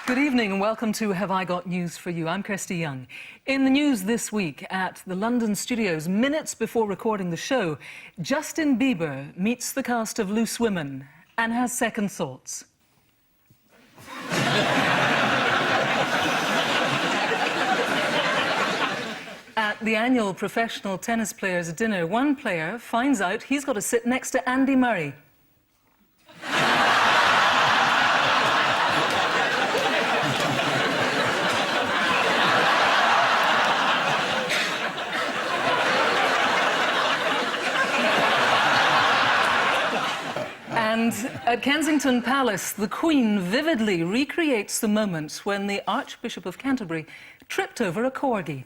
Good evening and welcome to Have I Got News For You? I'm Kirsty Young. In the news this week at the London studios, minutes before recording the show, Justin Bieber meets the cast of Loose Women and has second thoughts. At the annual professional tennis players' dinner, one player finds out he's got to sit next to Andy Murray. And at Kensington Palace, the Queen vividly recreates the moment when the Archbishop of Canterbury tripped over a corgi.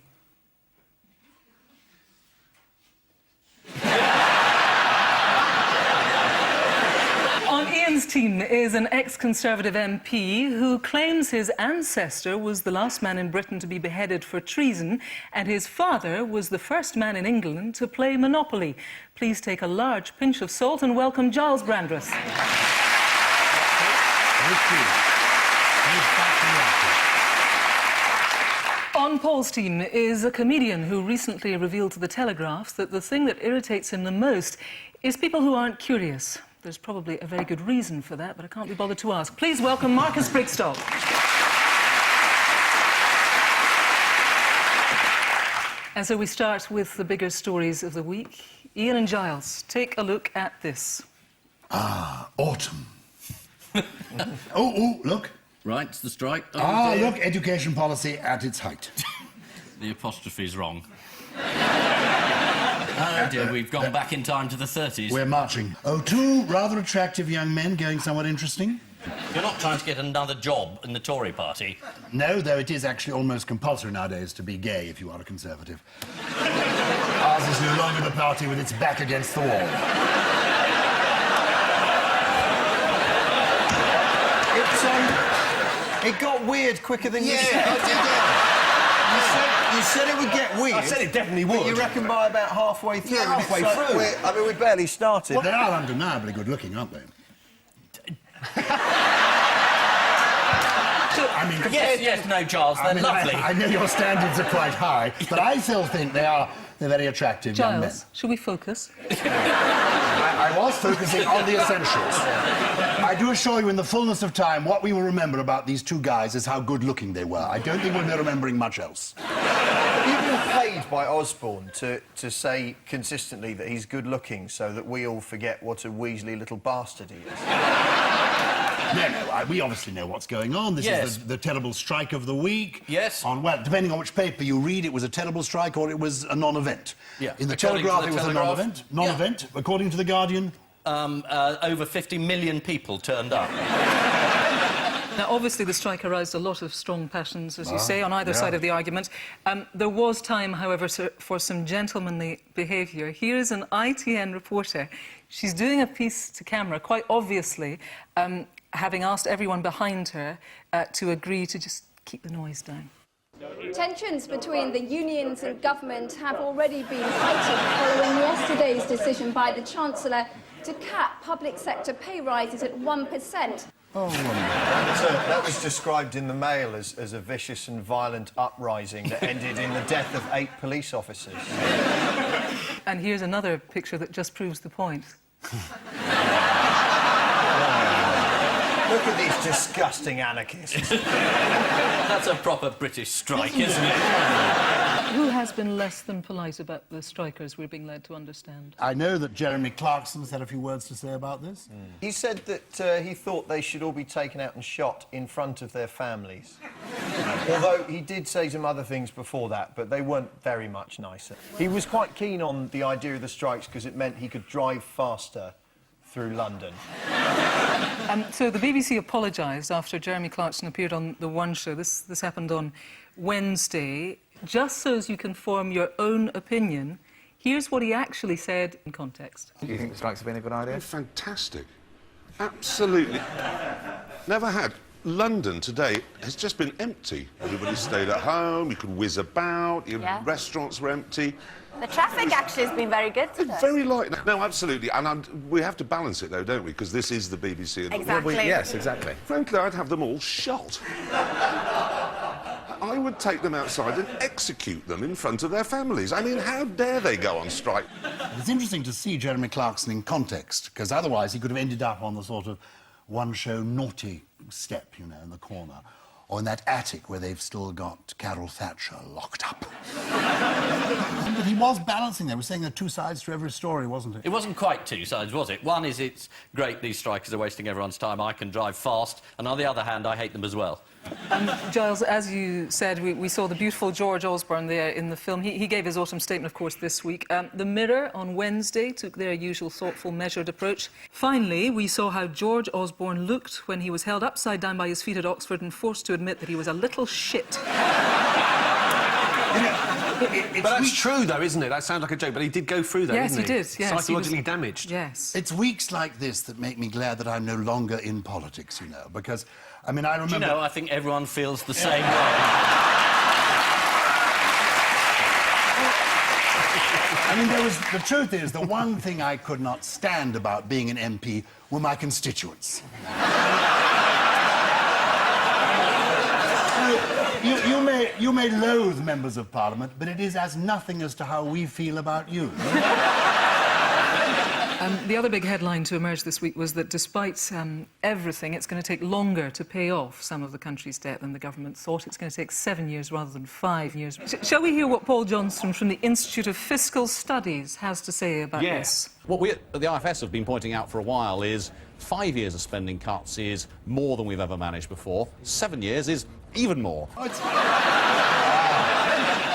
On Ian's team is an ex-Conservative MP who claims his ancestor was the last man in Britain to be beheaded for treason and his father was the first man in England to play Monopoly. Please take a large pinch of salt and welcome Gyles Brandreth. On Paul's team is a comedian who recently revealed to The Telegraph that the thing that irritates him the most is people who aren't curious. There's probably a very good reason for that, but I can't be bothered to ask. Please welcome Marcus Brigstocke. And so we start with the bigger stories of the week. Ian and Gyles, take a look at this. Ah, autumn. oh, look. Right, it's the strike. Oh, look, education policy at its height. The apostrophe's wrong. Oh dear, we've gone back in time to the 30s. We're marching. Oh, two rather attractive young men going somewhat interesting. You're not trying to get another job in the Tory party? No, though it is actually almost compulsory nowadays to be gay if you are a Conservative. Ours is no longer the party with its back against the wall. It got weird quicker than you said. I did. You said it would get weird. I said it definitely would. But you reckon by about halfway through? Yeah, halfway through. I mean, we barely started. Well, they are undeniably good-looking, aren't they? Yes, no, Charles, they're lovely. I know your standards are quite high, but I still think they're very attractive young men. Gyles, should we focus? I was focusing on the essentials. I do assure you, in the fullness of time, what we will remember about these two guys is how good-looking they were. I don't think we'll be remembering much else. You've been paid by Osborne to say consistently that he's good-looking so that we all forget what a weaselly little bastard he is. No, we obviously know what's going on. This is the terrible strike of the week. Yes. Well, depending on which paper you read, it was a terrible strike or it was a non-event. Yeah. In the Telegraph, it was a non-event. Non-event, according to The Guardian. Over 50 million people turned up. Now, obviously, the strike aroused a lot of strong passions, as you say, on either side of the argument. There was time, however, for some gentlemanly behaviour. Here is an ITN reporter. She's doing a piece to camera, quite obviously, having asked everyone behind her to agree to just keep the noise down. Tensions between the unions and government have already been heightened following yesterday's decision by the Chancellor to cap public sector pay rises at 1%. Oh, that was described in the Mail as a vicious and violent uprising that ended in the death of 8 police officers. And here's another picture that just proves the point. Look at these disgusting anarchists. That's a proper British strike, isn't it? Who has been less than polite about the strikers, we're being led to understand? I know that Jeremy Clarkson's had a few words to say about this. He said that he thought they should all be taken out and shot in front of their families. Although he did say some other things before that, but they weren't very much nicer. He was quite keen on the idea of the strikes because it meant he could drive faster through London. So the BBC apologised after Jeremy Clarkson appeared on The One Show. This happened on Wednesday. Just so as you can form your own opinion, here's what he actually said in context. Do you think the strikes have been a good idea? Fantastic. Absolutely. Never had London today has just been empty. Everybody stayed at home, you could whiz about, restaurants were empty. The traffic actually has been very good today. It's very light. No, absolutely. And we have to balance it, though, don't we? Because this is the BBC. And Exactly. Yes, exactly. frankly, I'd have them all shot. I would take them outside and execute them in front of their families. I mean, how dare they go on strike? It's interesting to see Jeremy Clarkson in context, because otherwise he could have ended up on the sort of one-show naughty step, you know, in the corner, or in that attic where they've still got Carol Thatcher locked up. But he was balancing them. He was saying there are two sides to every story, wasn't it? It wasn't quite two sides, was it? One is it's great these strikers are wasting everyone's time, I can drive fast, and on the other hand, I hate them as well. Gyles, as you said, we saw the beautiful George Osborne there in the film. He gave his autumn statement, of course, this week. The Mirror on Wednesday took their usual thoughtful, measured approach. Finally, we saw how George Osborne looked when he was held upside down by his feet at Oxford and forced to admit that he was a little shit. But that's true, though, isn't it? That sounds like a joke, but he did go through that, yes, didn't he? Yes, he did. Yes, psychologically damaged. Yes. It's weeks like this that make me glad that I'm no longer in politics, you know, because, I mean, I remember... Do you know, I think everyone feels the same way. I mean, the truth is, the one thing I could not stand about being an MP were my constituents. You may loathe members of Parliament, but it is as nothing as to how we feel about you. The other big headline to emerge this week was that despite everything, it's going to take longer to pay off some of the country's debt than the government thought. It's going to take 7 years rather than 5 years. Shall we hear what Paul Johnson from the Institute of Fiscal Studies has to say about this? What we at the IFS have been pointing out for a while is 5 years of spending cuts is more than we've ever managed before. 7 years is even more.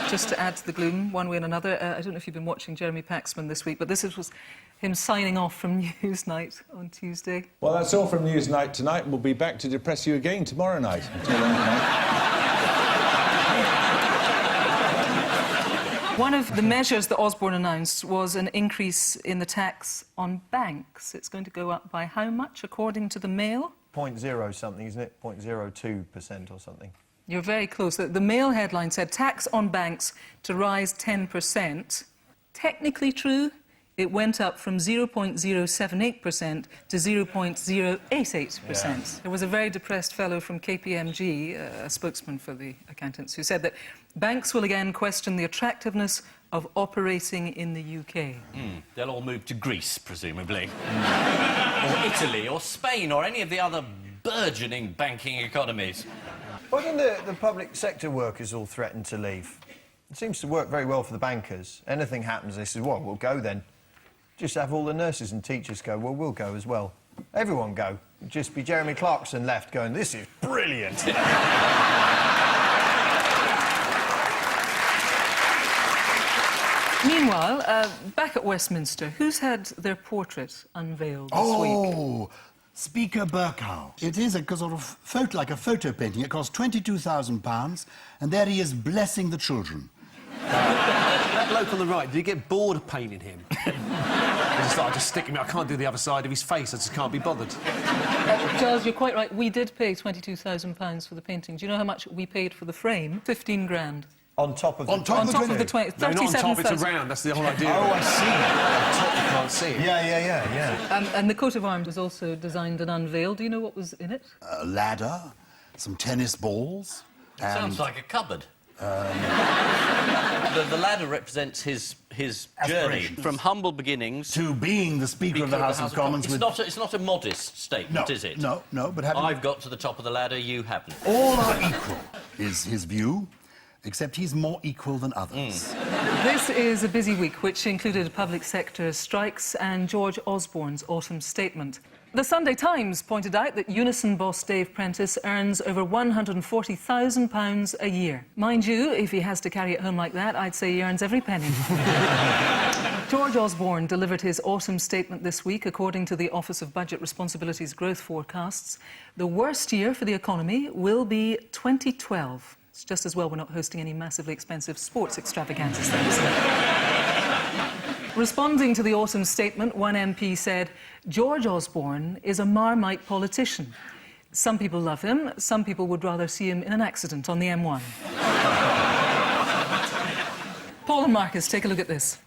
Just to add to the gloom, one way and another, I don't know if you've been watching Jeremy Paxman this week, but this was him signing off from Newsnight on Tuesday. Well, that's all from Newsnight tonight, and we'll be back to depress you again tomorrow night. Until then, One of the measures that Osborne announced was an increase in the tax on banks. It's going to go up by how much, according to the Mail? 0.0 something, isn't it? 0.02% or something. You're very close. The Mail headline said tax on banks to rise 10%. Technically true, it went up from 0.078% to 0.088%. Yeah. There was a very depressed fellow from KPMG, a spokesman for the accountants, who said that banks will again question the attractiveness of operating in the UK. They'll all move to Greece, presumably. Or Italy, or Spain, or any of the other burgeoning banking economies. Why don't the public sector workers all threaten to leave? It seems to work very well for the bankers. Anything happens, they say, well, we'll go then. Just have all the nurses and teachers go, well, we'll go as well. Everyone go. It'd just be Jeremy Clarkson left going, this is brilliant. Meanwhile, back at Westminster, who's had their portrait unveiled this week? Oh, Speaker Bercow. It is a sort of photo, like a photo painting. It cost £22,000, and there he is blessing the children. That bloke on the right, did he get bored of painting him? I just stick him. I can't do the other side of his face. I just can't be bothered. Gyles, you're quite right. We did pay £22,000 for the painting. Do you know how much we paid for the frame? 15 grand. On top of the... On top of the 20... No, not on top, it's around. That's the whole idea. Oh, I see. On top, you can't see it. Yeah. And the coat of arms was also designed and unveiled. Do you know what was in it? A ladder, some tennis balls, and... Sounds like a cupboard. The ladder represents his journey from humble beginnings to being the Speaker of the House of Commons. It's not a modest statement, is it? No, but I've got to the top of the ladder, you haven't. All are equal, is his view, except he's more equal than others. This is a busy week, which included public sector strikes and George Osborne's autumn statement. The Sunday Times pointed out that Unison boss Dave Prentice earns over £140,000 a year. Mind you, if he has to carry it home like that, I'd say he earns every penny. George Osborne delivered his autumn statement this week, according to the Office of Budget Responsibility's growth forecasts. The worst year for the economy will be 2012. It's just as well we're not hosting any massively expensive sports extravaganzas then. Responding to the autumn statement, one MP said, George Osborne is a Marmite politician. Some people love him, some people would rather see him in an accident on the M1. Paul and Marcus, take a look at this.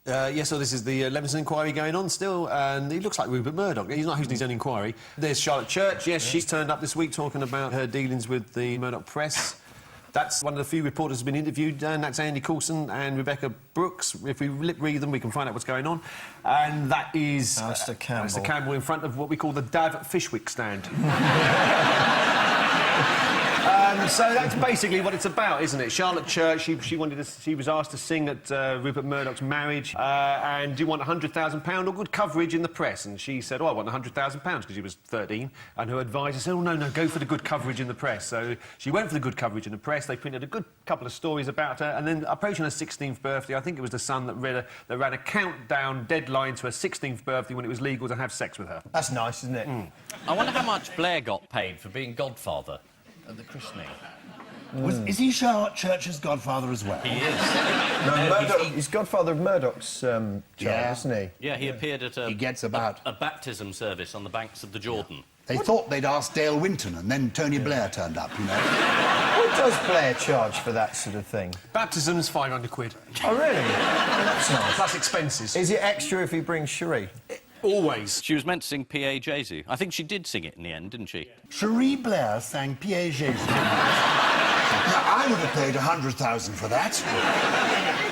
Yes, so this is the Leveson inquiry going on still, and he looks like Rupert Murdoch. He's not hosting his own inquiry. There's Charlotte Church. Yes, she's turned up this week talking about her dealings with the Murdoch press. That's one of the few reporters who's been interviewed, and that's Andy Coulson and Rebecca Brooks. If we lip-read them, we can find out what's going on. And that is... Alistair Campbell. Alistair Campbell in front of what we call the Dav Fishwick stand. So that's basically what it's about, isn't it? Charlotte Church, she was asked to sing at Rupert Murdoch's marriage, and do you want £100,000 or good coverage in the press? And she said, oh, I want £100,000 because she was 13, and her advisor said, oh, no, go for the good coverage in the press. So she went for the good coverage in the press. They printed a good couple of stories about her, and then approaching her 16th birthday, I think it was the Sun that ran a countdown deadline to her 16th birthday when it was legal to have sex with her. That's nice, isn't it? I wonder how much Blair got paid for being godfather at the christening. Is he Charlotte Church's godfather as well? He is. No, he's godfather of Murdoch's child, isn't he? Yeah, he appeared at a baptism service on the banks of the Jordan. They thought they'd asked Dale Winton, and then Tony Blair turned up, you know. What does Blair charge for that sort of thing? Baptism's £500. Oh, really? That's nice. Plus expenses. Is it extra if he brings Cherie? Always. She was meant to sing P.A. Jesu. I think she did sing it in the end, didn't she? Cherie Blair sang P.A. Jesu. Now, I would have paid £100,000 for that.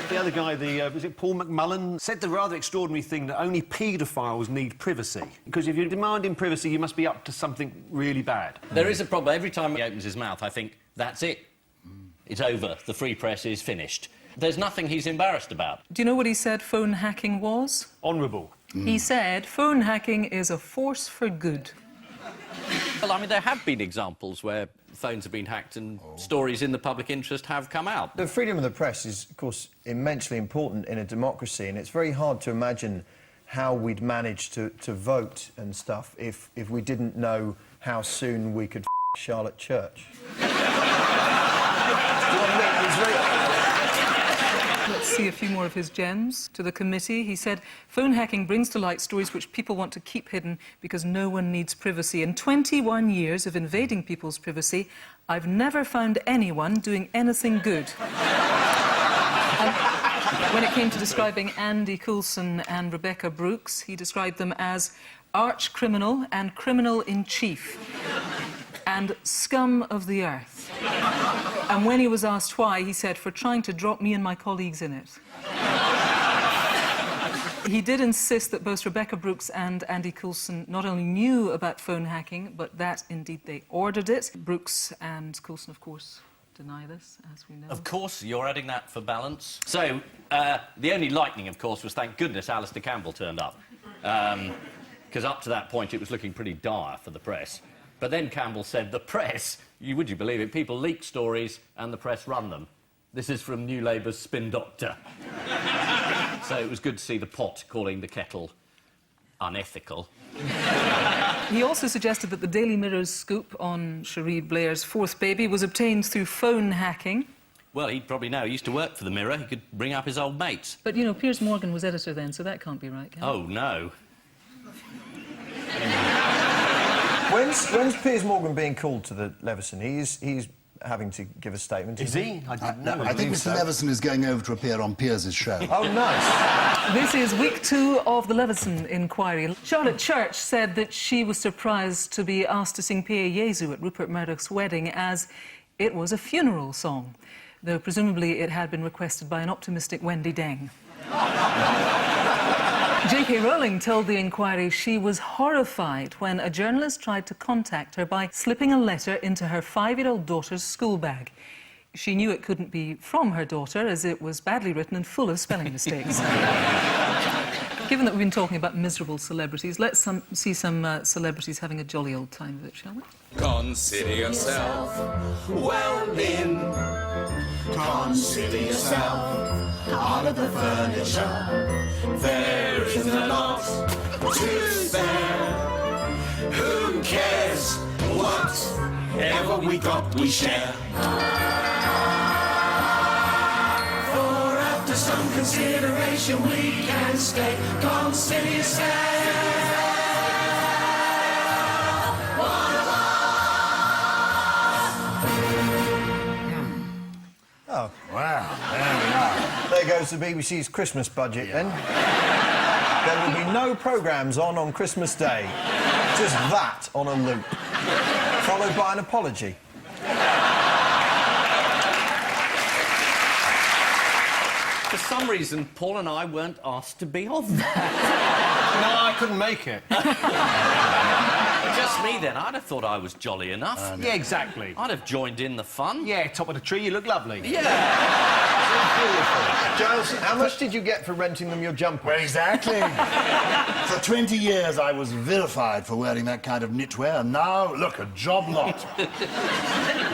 The other guy, was it Paul McMullen, said the rather extraordinary thing that only paedophiles need privacy. Because if you're demanding privacy, you must be up to something really bad. There is a problem. Every time he opens his mouth, I think, that's it. It's over. The free press is finished. There's nothing he's embarrassed about. Do you know what he said phone hacking was? Honourable. He said phone hacking is a force for good. Well, I mean, there have been examples where phones have been hacked and stories in the public interest have come out. The freedom of the press is, of course, immensely important in a democracy, and it's very hard to imagine how we'd manage to vote and stuff if we didn't know how soon we could Charlotte Church. Let's see a few more of his gems. To the committee, he said, phone hacking brings to light stories which people want to keep hidden because no one needs privacy. In 21 years of invading people's privacy, I've never found anyone doing anything good. When it came to describing Andy Coulson and Rebecca Brooks, he described them as arch-criminal and criminal-in-chief and scum of the earth. And when he was asked why, he said, for trying to drop me and my colleagues in it. He did insist that both Rebecca Brooks and Andy Coulson not only knew about phone hacking, but that, indeed, they ordered it. Brooks and Coulson, of course, deny this, as we know. Of course, you're adding that for balance. So, the only lightning, of course, was, thank goodness, Alistair Campbell turned up. Because up to that point, it was looking pretty dire for the press. But then Campbell said, the press, would you believe it, people leak stories and the press run them. This is from New Labour's Spin Doctor. So it was good to see the pot calling the kettle unethical. He also suggested that the Daily Mirror's scoop on Cherie Blair's fourth baby was obtained through phone hacking. Well, he'd probably know. He used to work for the Mirror. He could bring up his old mates. But, you know, Piers Morgan was editor then, so that can't be right, can it? Oh, no. When's Piers Morgan being called to the Leveson? He's having to give a statement. Is he? I didn't know. I think Mr. Leveson is going over to appear on Piers' show. Oh, nice. This is week 2 of the Leveson inquiry. Charlotte Church said that she was surprised to be asked to sing P.A. Jesu at Rupert Murdoch's wedding as it was a funeral song, though presumably it had been requested by an optimistic Wendy Deng. J.K. Rowling told the inquiry she was horrified when a journalist tried to contact her by slipping a letter into her 5-year-old daughter's school bag. She knew it couldn't be from her daughter, as it was badly written and full of spelling mistakes. Given that we've been talking about miserable celebrities, let's see some celebrities having a jolly old time of it, shall we? Consider yourself well in. Consider yourself part of the furniture. There isn't a lot to spare. Who cares? Whatever we got, we share. For after some consideration, we can stay. Consider yourself. goes the BBC's Christmas budget, then. There will be no programmes on Christmas Day. Just that on a loop. Followed by an apology. For some reason, Paul and I weren't asked to be on that. No, I couldn't make it. Just me, then. I'd have thought I was jolly enough. Yeah, exactly. I'd have joined in the fun. Yeah, top of the tree, you look lovely. Yeah. Giles, how much did you get for renting them your jumper? Well, exactly. For 20 years, I was vilified for wearing that kind of knitwear, and now, look, a job lot.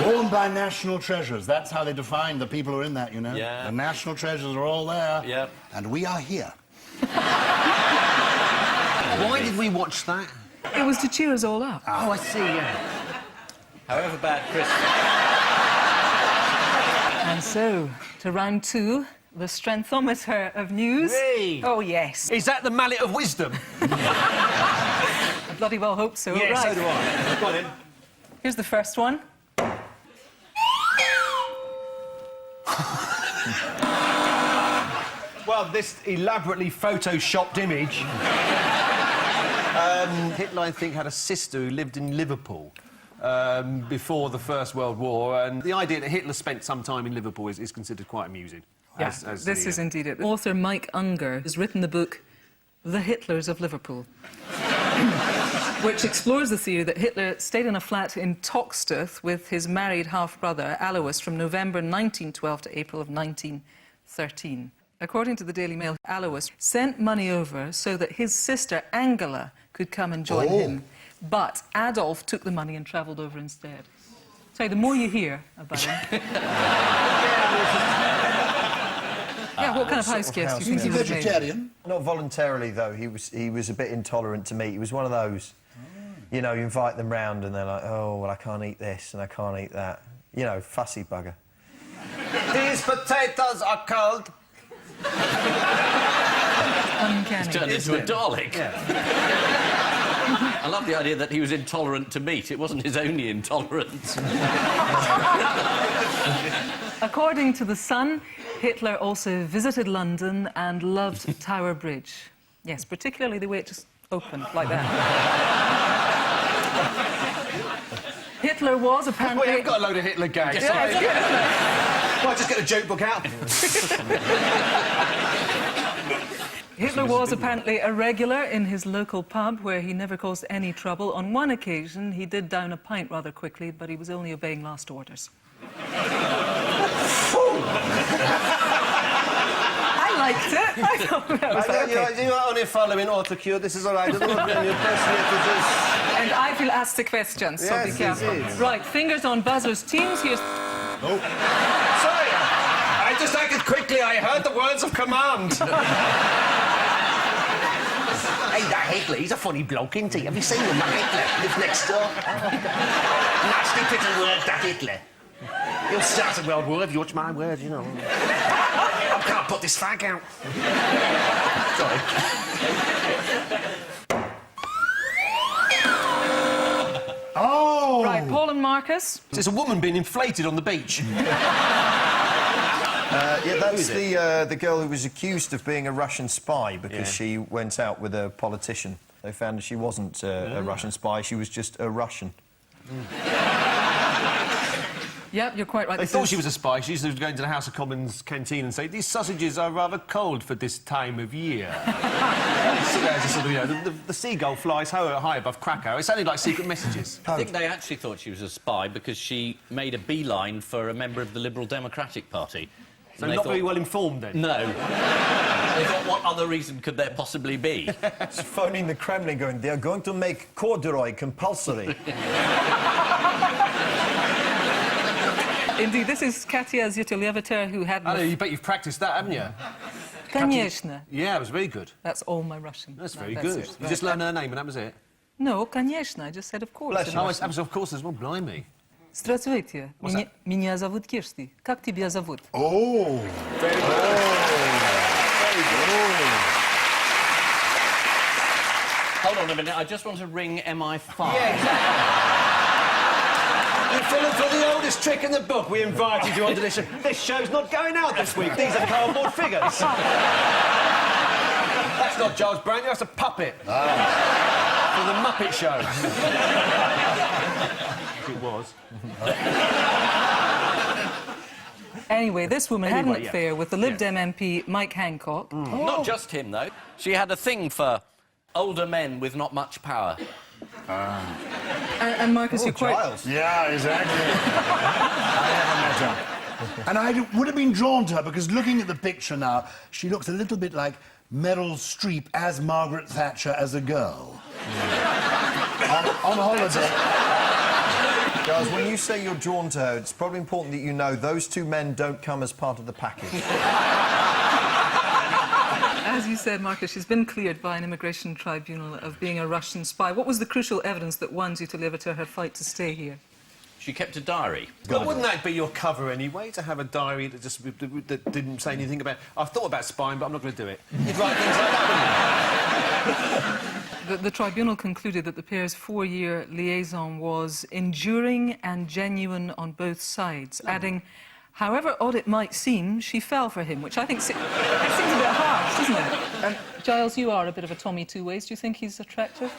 Worn by national treasures. That's how they define the people who are in that, you know? Yeah. The national treasures are all there. Yep. And we are here. Why did we watch that? It was to cheer us all up. Oh, I see, yeah. However bad Christmas. And so, to round 2, the strengthometer of news. Hey. Oh, yes. Is that the mallet of wisdom? I bloody well hope so. Yeah, right. so do I. Go on, then. Here's the first one. Well, this elaborately photoshopped image... Hitler, I think, had a sister who lived in Liverpool before the First World War, and the idea that Hitler spent some time in Liverpool is considered quite amusing. Yeah, this is indeed it. Author Mike Unger has written the book The Hitlers of Liverpool, which explores the theory that Hitler stayed in a flat in Toxteth with his married half-brother, Alois, from November 1912 to April of 1913. According to the Daily Mail, Alois sent money over so that his sister, Angela, could come and join him. But Adolf took the money and travelled over instead. So the more you hear about him... Yeah, what kind of house guest do you think he Is he was made? vegetarian? Not voluntarily, though. He was a bit intolerant to meat. He was one of those, you know, you invite them round and they're like, oh, well, I can't eat this and I can't eat that. You know, fussy bugger. These potatoes are cold. Uncanny. He's turned into a Dalek. Yeah. I love the idea that he was intolerant to meat. It wasn't his only intolerance. According to The Sun, Hitler also visited London and loved Tower Bridge. Yes, particularly the way it just opened, like that. Hitler was apparently... Well, you've got a load of Hitler gags. Yeah, it's good, isn't it? Well, just get a joke book out. Hitler was apparently a regular in his local pub where he never caused any trouble. On one occasion, he did down a pint rather quickly, but he was only obeying last orders. I liked it. I thought that was okay. You are only following autocue. This is all right. I don't want to be And I will ask the questions, so Yes, be careful. yes. Right, fingers on buzzers. Teams, here's... Sorry, I just acted quickly. I heard the words of command. Hey, that Hitler, he's a funny bloke, isn't he? Have you seen him, that Hitler? Lives next door. Nasty pretty word, that Hitler. He'll start a world war if you watch my word, you know. I can't put this fag out. Sorry. Oh! Right, Paul and Marcus. There's a woman being inflated on the beach. Yeah, that's the girl who was accused of being a Russian spy because she went out with a politician. They found she wasn't a Russian spy, she was just a Russian. Yep, you're quite right. They thought she was a spy. She used to go into the House of Commons canteen and say, these sausages are rather cold for this time of year. The seagull flies high above Krakow. It sounded like secret messages. I think they actually thought she was a spy because she made a beeline for a member of the Liberal Democratic Party. So not very well informed, then? No. They thought, what other reason could there possibly be? She's phoning the Kremlin going, they're going to make corduroy compulsory. Indeed, this is Katia Zytuleviter, who had... I know, you bet you've practised that, haven't you? Конечно. Yeah, it was very good. That's all my Russian. That's No, very that's good. it. You Right. just learned her name and that was it? No, конечно. I just said of course. Bless in you. Oh, Russian. of course as well, blimey. Здравствуйте. Меня зовут Kirsty. Как тебя зовут? Oh! Very good. Hold on a minute, I just want to ring MI5. Yeah, exactly. You've fallen for the oldest trick in the book. We invited you onto this show. This show's not going out this week. These are cardboard figures. That's not Gyles Brandreth, that's a puppet. For the Muppet Show. It was. Anyway, this woman had an affair with the Lib Dem MP Mike Hancock. Not just him, though. She had a thing for older men with not much power. And Marcus, you're quite... Gyles. Yeah, exactly. I never met her. And I would have been drawn to her because looking at the picture now, she looks a little bit like Meryl Streep as Margaret Thatcher as a girl. on holiday. Gyles, when you say you're drawn to her, it's probably important that you know those two men don't come as part of the package. As you said, Marcus, she's been cleared by an immigration tribunal of being a Russian spy. What was the crucial evidence that won you to live to her fight to stay here? She kept a diary. But wouldn't that be your cover anyway, to have a diary that just that didn't say anything about... I've thought about spying, but I'm not going to do it. You'd write things like that, wouldn't you? The tribunal concluded that the pair's 4-year liaison was enduring and genuine on both sides, adding, however odd it might seem, she fell for him, which I think seems a bit harsh, doesn't it? Gyles, you are a bit of a Tommy Two Ways. Do you think he's attractive?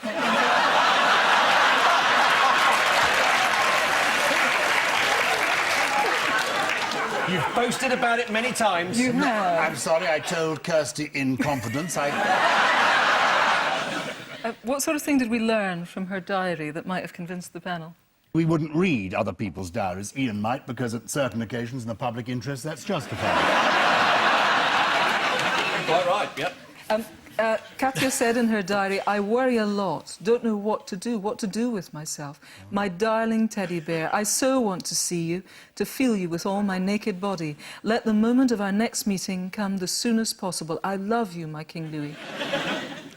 You've boasted about it many times. You have. I'm sorry, I told Kirsty in confidence. What sort of thing did we learn from her diary that might have convinced the panel? We wouldn't read other people's diaries. Ian might, because at certain occasions in the public interest, that's justified. Quite right, yep. Katya said in her diary, I worry a lot, don't know what to do with myself. My darling teddy bear, I so want to see you, to feel you with all my naked body. Let the moment of our next meeting come the soonest possible. I love you, my King Louis.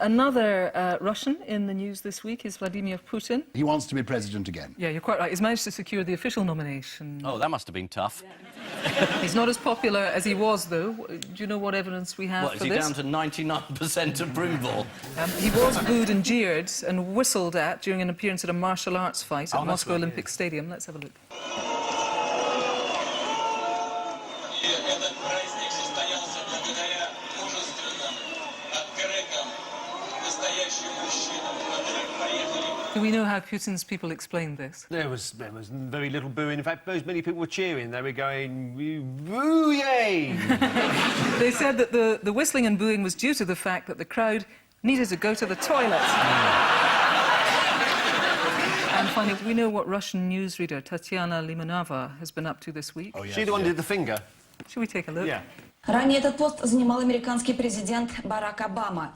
Another Russian in the news this week is Vladimir Putin. He wants to be president again. Yeah, you're quite right. He's managed to secure the official nomination. Oh, that must have been tough. He's not as popular as he was, though. Do you know what evidence we have for this? Is he down to 99% approval? He was booed and jeered and whistled at during an appearance at a martial arts fight at Moscow Olympic Stadium. Let's have a look. Do we know how Putin's people explained this? There was very little booing. In fact, many people were cheering. They were going, woo-yay! They said that the whistling and booing was due to the fact that the crowd needed to go to the toilet. And finally, do we know what Russian newsreader Tatiana Limonova has been up to this week? Oh, yes, she the one who did the finger. Should we take a look? Yeah. Ранее этот пост занимал американский президент Барак Обама.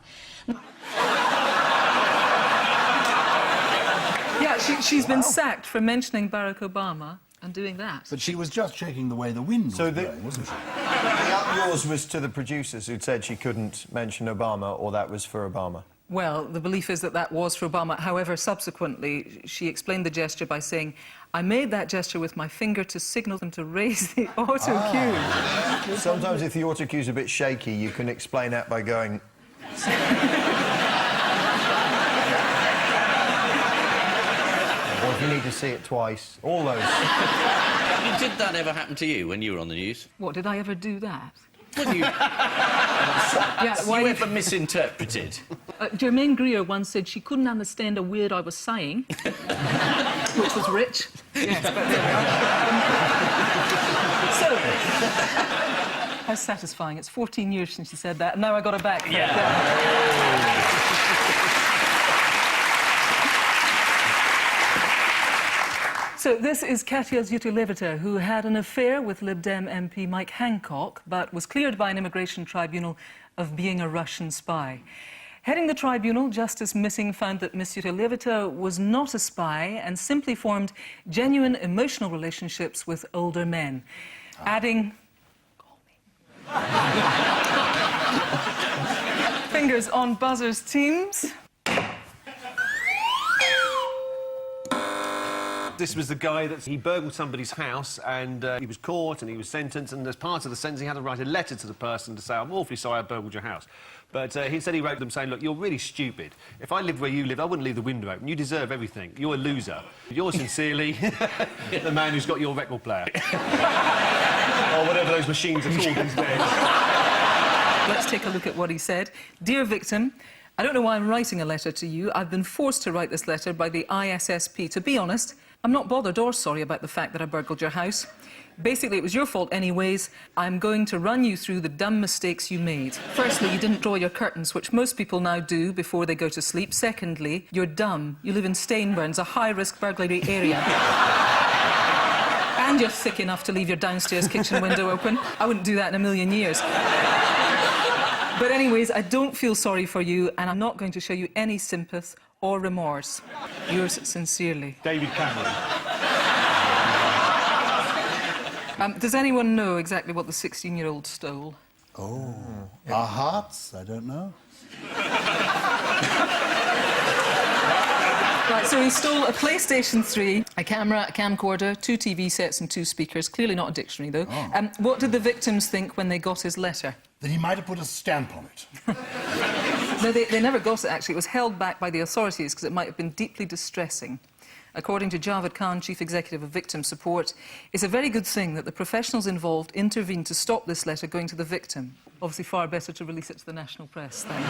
Yeah, she's been sacked for mentioning Barack Obama and doing that. But she was just checking the way the wind was blowing, wasn't she? The up yours was to the producers who'd said she couldn't mention Obama, or that was for Obama. Well, the belief is that that was for Obama. However, subsequently, she explained the gesture by saying, I made that gesture with my finger to signal them to raise the auto cue. Sometimes if the auto cue's a bit shaky, you can explain that by going... Or if you need to see it twice, all those. Did that ever happen to you when you were on the news? What, did I ever do that? Well, you... Yeah, why you ever misinterpreted? Germaine Greer once said she couldn't understand a word I was saying, which was rich. Yes, but there we are. So, how satisfying. It's 14 years since she said that, and now I got her back. Yeah. So this is Katya Zyutilevita, who had an affair with Lib Dem MP Mike Hancock, but was cleared by an immigration tribunal of being a Russian spy. Heading the tribunal, Justice Missing found that Miss Zyutilevita was not a spy and simply formed genuine emotional relationships with older men, adding... Call me. Fingers on buzzers, teams. This was the guy that he burgled somebody's house, and he was caught and he was sentenced, and as part of the sentence he had to write a letter to the person to say, I'm awfully sorry I burgled your house. But he said he wrote them saying, look, you're really stupid. If I lived where you live, I wouldn't leave the window open. You deserve everything. You're a loser. Yours sincerely, the man who's got your record player. Or whatever those machines are called these days. Let's take a look at what he said. Dear victim, I don't know why I'm writing a letter to you. I've been forced to write this letter by the ISSP. To be honest, I'm not bothered or sorry about the fact that I burgled your house. Basically, it was your fault anyways. I'm going to run you through the dumb mistakes you made. Firstly, you didn't draw your curtains, which most people now do before they go to sleep. Secondly, you're dumb. You live in Stainburns, a high-risk burglary area. And you're thick enough to leave your downstairs kitchen window open. I wouldn't do that in a million years. But anyways, I don't feel sorry for you, and I'm not going to show you any sympathy or remorse. Yours sincerely. David Cameron. Does anyone know exactly what the 16-year-old stole? Oh, our hearts? I don't know. Right, so he stole a PlayStation 3, a camera, a camcorder, 2 TV sets and 2 speakers. Clearly not a dictionary, though. Oh. What did the victims think when they got his letter? That he might have put a stamp on it. No, they never got it, actually. It was held back by the authorities because it might have been deeply distressing. According to Javed Khan, Chief Executive of Victim Support, it's a very good thing that the professionals involved intervened to stop this letter going to the victim. Obviously, far better to release it to the national press then.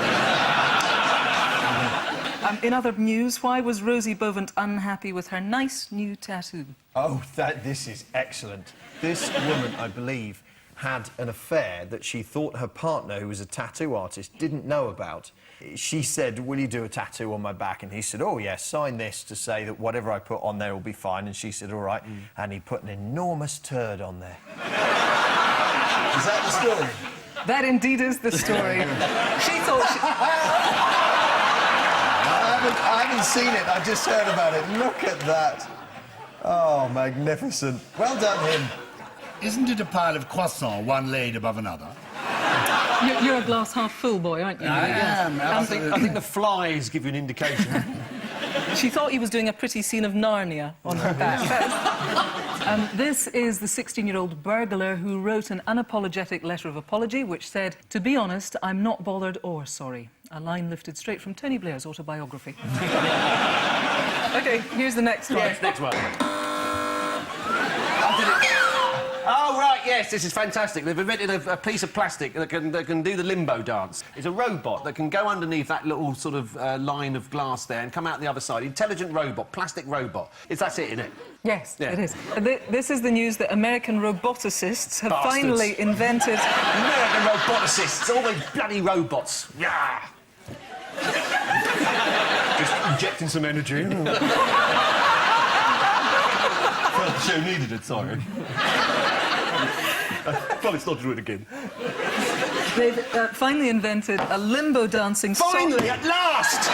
In other news, why was Rosie Bovant unhappy with her nice new tattoo? Oh, this is excellent. This woman, I believe, had an affair that she thought her partner, who was a tattoo artist, didn't know about. She said, will you do a tattoo on my back? And he said, oh, yes, sign this to say that whatever I put on there will be fine. And she said, all right. And he put an enormous turd on there. Is that the story? That indeed is the story. She thought she... I haven't seen it. I just heard about it. Look at that. Oh, magnificent. Well done, him. Isn't it a pile of croissants, one laid above another? You're a glass half full boy, aren't you? I am. I think the flies give you an indication. She thought he was doing a pretty scene of Narnia on her back. This is the 16-year-old burglar who wrote an unapologetic letter of apology which said, to be honest, I'm not bothered or sorry. A line lifted straight from Tony Blair's autobiography. OK, here's the next one. Yes, next one. Oh, right, yes, this is fantastic. They've invented a piece of plastic that can do the limbo dance. It's a robot that can go underneath that little sort of line of glass there and come out the other side. Intelligent robot, plastic robot. That's it, isn't it? Yes, yeah. it is. This is the news that American roboticists have Bastards. finally invented... American roboticists, all those bloody robots. Yeah. Just injecting some energy. Felt the show needed it, sorry. Promise not to do it again. They've finally invented a limbo dancing... Finally, at last!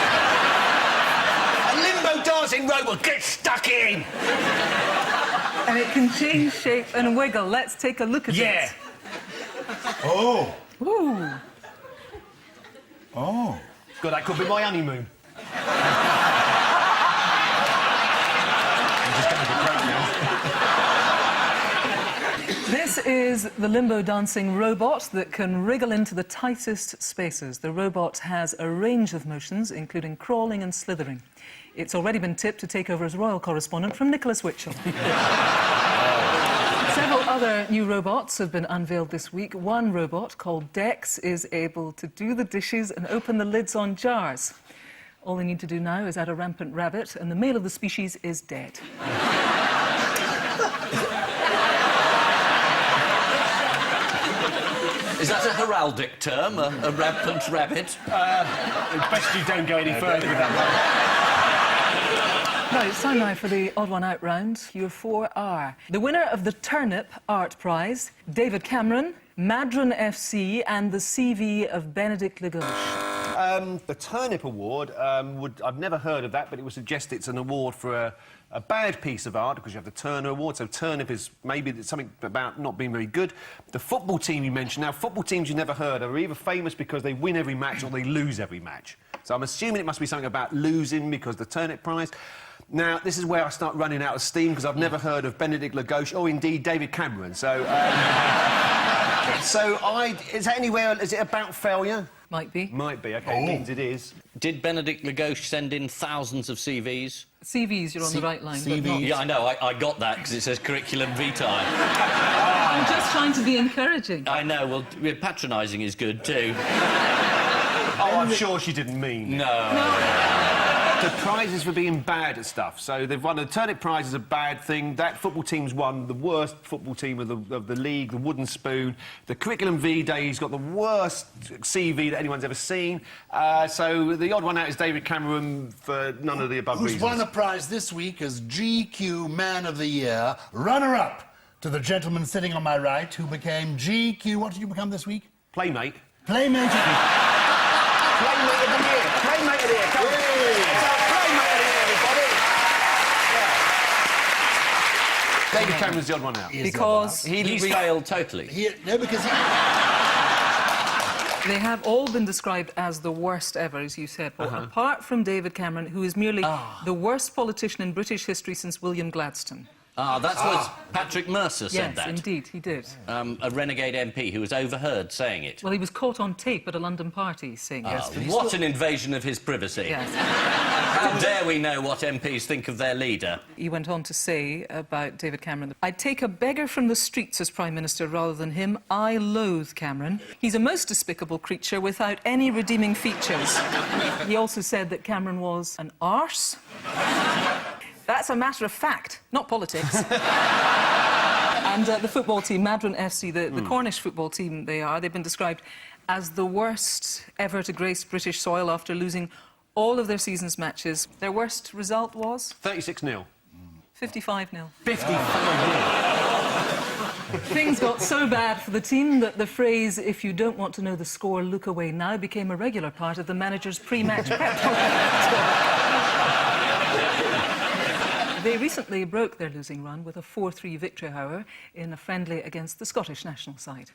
A limbo dancing robot, get stuck in! And it can change shape and wiggle. Let's take a look at it. Oh. Ooh. Oh. God, that could be my honeymoon. I'm just going to get great now. This is the limbo dancing robot that can wriggle into the tightest spaces. The robot has a range of motions, including crawling and slithering. It's already been tipped to take over as royal correspondent from Nicholas Witchell. Several other new robots have been unveiled this week. One robot, called Dex, is able to do the dishes and open the lids on jars. All they need to do now is add a rampant rabbit, and the male of the species is dead. Is that a heraldic term, a rampant rabbit? Best you don't go any further with that one. Right, it's time now for the odd one out round. Your 4 are the winner of the Turnip Art Prize, David Cameron, Madron FC and the CV of Benedict Lagauche. The Turnip Award, I've never heard of that, but it would suggest it's an award for a bad piece of art, because you have the Turner Award, so Turnip is maybe something about not being very good. The football team you mentioned, now, football teams you never heard are either famous because they win every match or they lose every match. So I'm assuming it must be something about losing because the turnip prize. Now, this is where I start running out of steam because I've never heard of Benedict Lagosche or indeed David Cameron. So, is that anywhere? Is it about failure? Might be. Might be. OK, it means it is. Did Benedict Lagosche send in thousands of CVs? CVs, you're on the right line. CVs. But not... Yeah, I know. I got that because it says curriculum vitae. I'm just trying to be encouraging. I know. Well, patronising is good too. Oh, I'm sure she didn't mean. No. The prizes for being bad at stuff. So they've won the turnip prize is a bad thing. That football team's won the worst football team of the league, the wooden spoon. The curriculum vitae's got the worst CV that anyone's ever seen. So the odd one out is David Cameron for none of the above reasons. Who's won a prize this week as GQ Man of the Year, runner-up to the gentleman sitting on my right, who became GQ... What did you become this week? Playmate. Playmate of the Year. Playmate of the year. Playmate of the year. Come on. It's our Playmate of the year, everybody. David Cameron's the odd one out. Because He's failed totally. Because he... They have all been described as the worst ever, as you said, Paul, apart from David Cameron, who is merely the worst politician in British history since William Gladstone. That's what Patrick Mercer said that. Yes, indeed, he did. A renegade MP who was overheard saying it. Well, he was caught on tape at a London party saying it. What an invasion of his privacy. Yes. How dare we know what MPs think of their leader? He went on to say about David Cameron, "I'd take a beggar from the streets as Prime Minister rather than him. I loathe Cameron. He's a most despicable creature without any redeeming features." He also said that Cameron was an arse. That's a matter of fact, not politics. And the football team, Madron FC, the Cornish football team they've been described as the worst ever to grace British soil after losing all of their season's matches. Their worst result was? 36-0. 55-0. 55-0. Things got so bad for the team that the phrase, "if you don't want to know the score, look away now," became a regular part of the manager's pre-match prep. They recently broke their losing run with a 4-3 victory, however, in a friendly against the Scottish national side.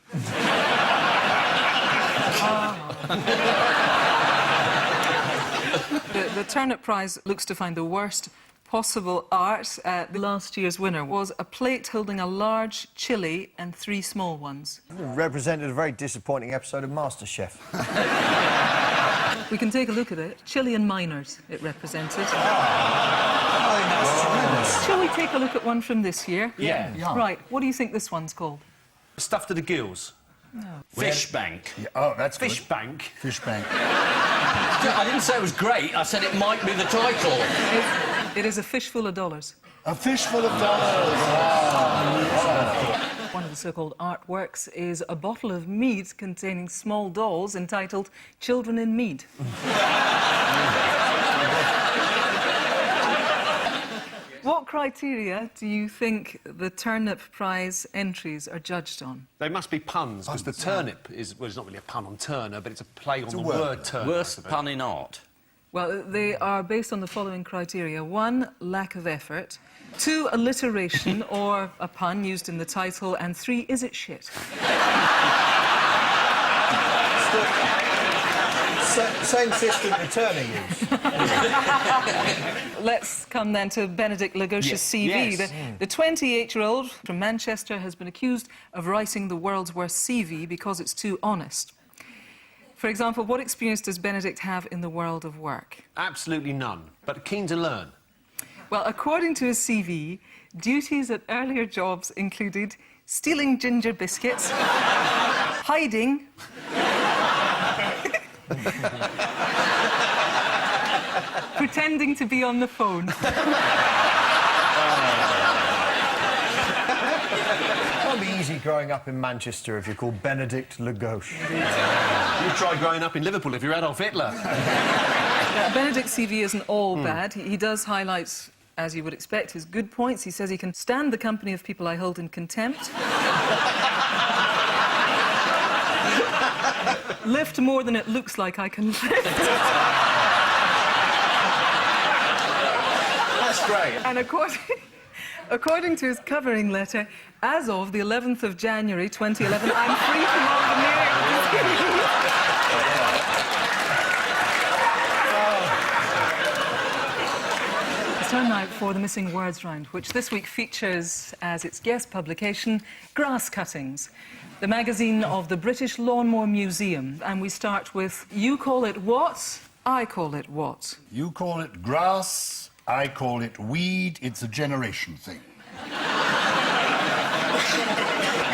The Turnip Prize looks to find the worst possible art. Last year's winner was a plate holding a large chilli and 3 small ones. It represented a very disappointing episode of MasterChef. We can take a look at it. Chilean miners, it represented. Shall we take a look at one from this year? Yeah. Right, what do you think this one's called? Stuffed to the gills. No. Fish bank. Yeah, oh, that's Fish good. bank. Fish bank. I didn't say it was great. I said it might be the title. It is a fish full of dollars. A fish full of dollars. One of the so-called artworks is a bottle of mead containing small dolls entitled Children in Mead. What criteria do you think the Turnip Prize entries are judged on? They must be puns, because the turnip is... Well, it's not really a pun on Turner, but it's a play on the word Turner. Worst pun in art. Well, they are based on the following criteria. 1, lack of effort. 2, alliteration or a pun used in the title. And 3, is it shit? Same system the Turner used. Let's come then to Benedict Lagosche's CV. Yes. The 28-year-old from Manchester has been accused of writing the world's worst CV because it's too honest. For example, what experience does Benedict have in the world of work? Absolutely none, but keen to learn. Well, according to his CV, duties at earlier jobs included stealing ginger biscuits, hiding... pretending to be on the phone. It can't be easy growing up in Manchester if you're called Benedict Lagosche. You try growing up in Liverpool if you're Adolf Hitler. Benedict's CV isn't all bad. He does highlight, as you would expect, his good points. He says he can stand the company of people I hold in contempt. Lift more than it looks like I can lift. That's great. And according to his covering letter, as of the 11th of January 2011, I'm free from all veneering. time now for the Missing Words Round, which this week features as its guest publication Grass Cuttings, the magazine of the British Lawnmower Museum. And we start with You Call It What? I Call It What? You call it grass, I call it weed. It's a generation thing.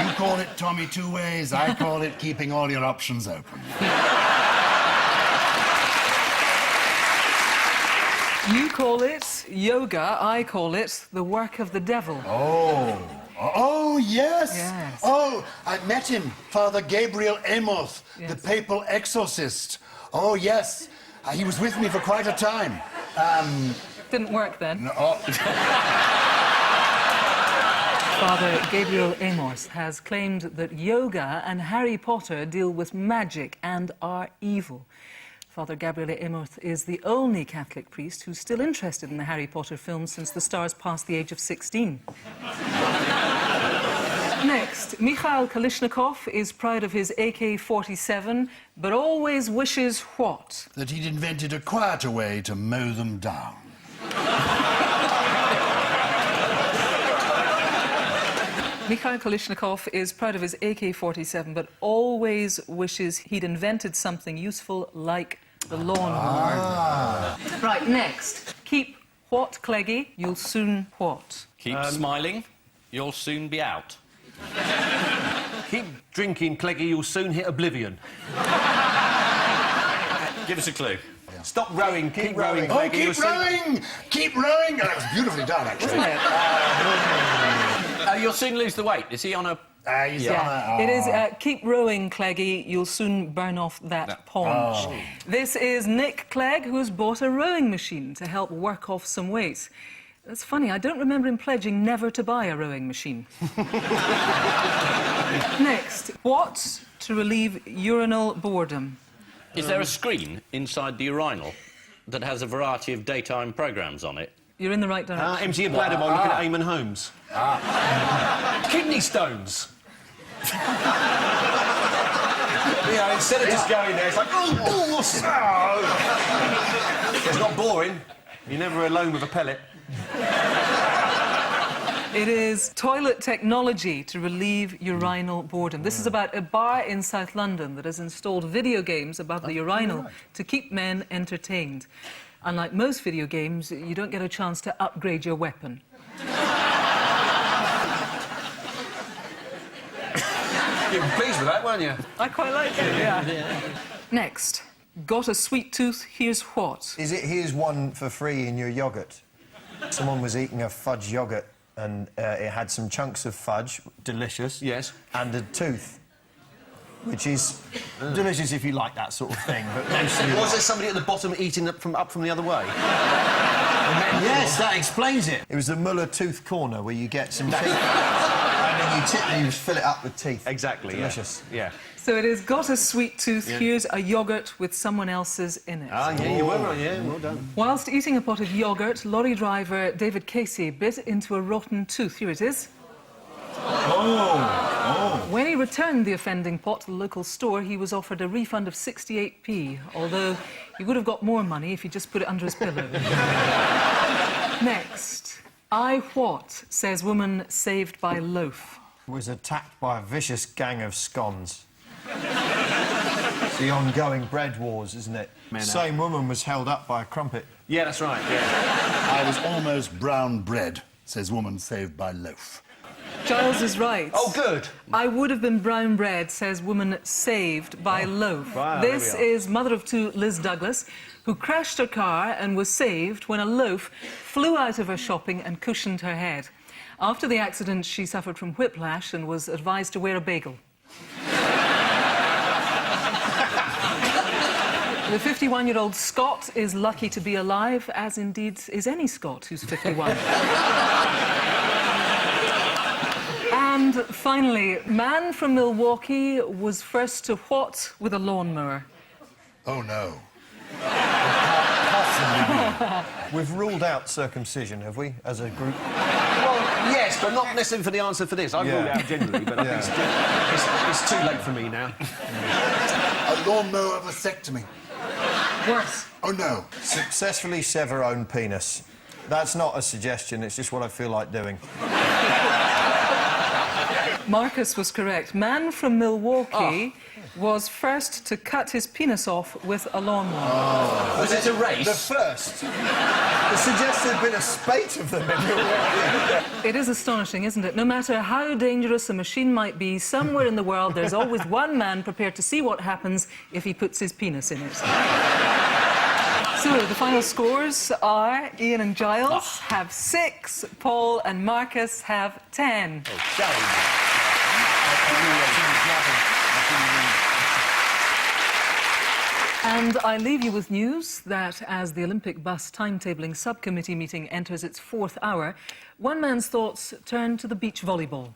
You call it Tommy Two Ways, I call it keeping all your options open. You call it yoga, I call it the work of the devil. Oh, yes. Yes. Oh, I met him, Father Gabriel Amos, the papal exorcist. Oh, yes. He was with me for quite a time. Didn't work then. No, Father Gabriel Amos has claimed that yoga and Harry Potter deal with magic and are evil. Father Gabriel Amos is the only Catholic priest who's still interested in the Harry Potter films since the stars passed the age of 16. Next, Mikhail Kalishnikov is proud of his AK-47, but always wishes what? that he'd invented a quieter way to mow them down. Mikhail Kalishnikov is proud of his AK-47, but always wishes he'd invented something useful like the lawnmower. Right, next. Keep what, Cleggy? You'll soon what? Keep smiling, you'll soon be out. Keep drinking, Cleggy, you'll soon hit oblivion. Give us a clue. Stop rowing, keep rowing, Oh, Cleggy, keep you'll soon... rowing! Keep rowing! Oh, that was beautifully done, actually. You'll soon lose the weight. Is he on a... He's on a... It is keep rowing, Cleggy, you'll soon burn off that paunch. This is Nick Clegg, who's bought a rowing machine to help work off some weight. That's funny, I don't remember him pledging never to buy a rowing machine. Next, what to relieve urinal boredom? Is there a screen inside the urinal that has a variety of daytime programmes on it? You're in the right direction. Empty your bladder while looking at Eamon Holmes. Kidney stones. Instead of just going there, it's like, It's not boring. You're never alone with a pellet. It is toilet technology to relieve urinal boredom. This is about a bar in South London that has installed video games above the urinal to keep men entertained. Unlike most video games, you don't get a chance to upgrade your weapon. You were pleased with that, weren't you? I quite like it, yeah. Next, got a sweet tooth, here's what? Is it here's one for free in your yoghurt? Someone was eating a fudge yoghurt and it had some chunks of fudge, delicious. Yes. And a tooth, which is delicious if you like that sort of thing, but mostly... Was there somebody at the bottom eating up from the other way? Yes, that explains it. It was the Muller tooth corner where you get some teeth and then you tip and you just fill it up with teeth. Exactly, delicious. Yeah. So it is got a sweet tooth, here's a yoghurt with someone else's in it. Ah, yeah, you were right, yeah, well done. Whilst eating a pot of yoghurt, lorry driver David Casey bit into a rotten tooth. Here it is. When he returned the offending pot to the local store, he was offered a refund of 68p, although he would have got more money if he just put it under his pillow. Next. I what, says woman saved by loaf. Was attacked by a vicious gang of scones. It's the ongoing bread wars, isn't it? Same woman was held up by a crumpet. Yeah, that's right, yeah. I was almost brown bread, says woman saved by loaf. Giles is right. Oh, good. I would have been brown bread, says woman saved by loaf. Wow, this there we are. is mother of two, Liz Douglas, who crashed her car and was saved when a loaf flew out of her shopping and cushioned her head. After the accident, she suffered from whiplash and was advised to wear a bagel. The 51-year-old Scot is lucky to be alive, as indeed is any Scot who's 51. And finally, man from Milwaukee was first to what with a lawnmower? Oh, no. We've ruled out circumcision, have we, as a group? Well, yes, but not necessarily for the answer for this. I've ruled it out generally, but I think it's too late for me now. A lawnmower vasectomy. Worse. Oh, no. Successfully sever own penis. That's not a suggestion, it's just what I feel like doing. Marcus was correct. Man from Milwaukee was first to cut his penis off with a lawnmower. Was it a race? The first. It suggests there'd been a spate of them in Milwaukee. It is astonishing, isn't it? No matter how dangerous a machine might be, somewhere in the world there's always one man prepared to see what happens if he puts his penis in it. So, the final scores are Ian and Gyles have 6, Paul and Marcus have 10. And I leave you with news that as the Olympic bus timetabling subcommittee meeting enters its 4th hour, one man's thoughts turn to the beach volleyball.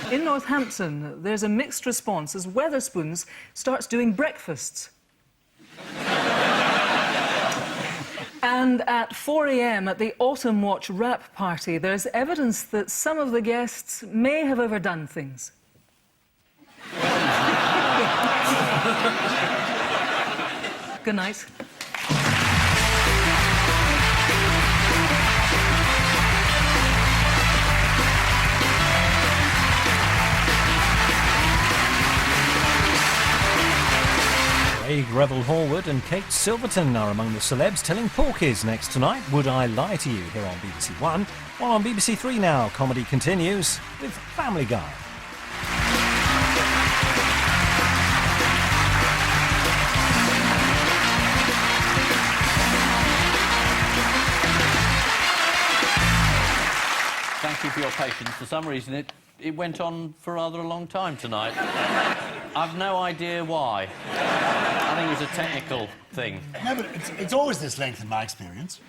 In Northampton, there's a mixed response as Wetherspoons starts doing breakfasts. And at 4 a.m. at the Autumn Watch wrap party, there's evidence that some of the guests may have overdone things. Good night. Craig Revel-Horwood and Kate Silverton are among the celebs telling porkies next tonight, Would I Lie to You, here on BBC One. While on BBC Three now, comedy continues with Family Guy. Thank you for your patience. For some reason, it went on for rather a long time tonight. I've no idea why. I think it was a technical thing. No, but it's always this length in my experience.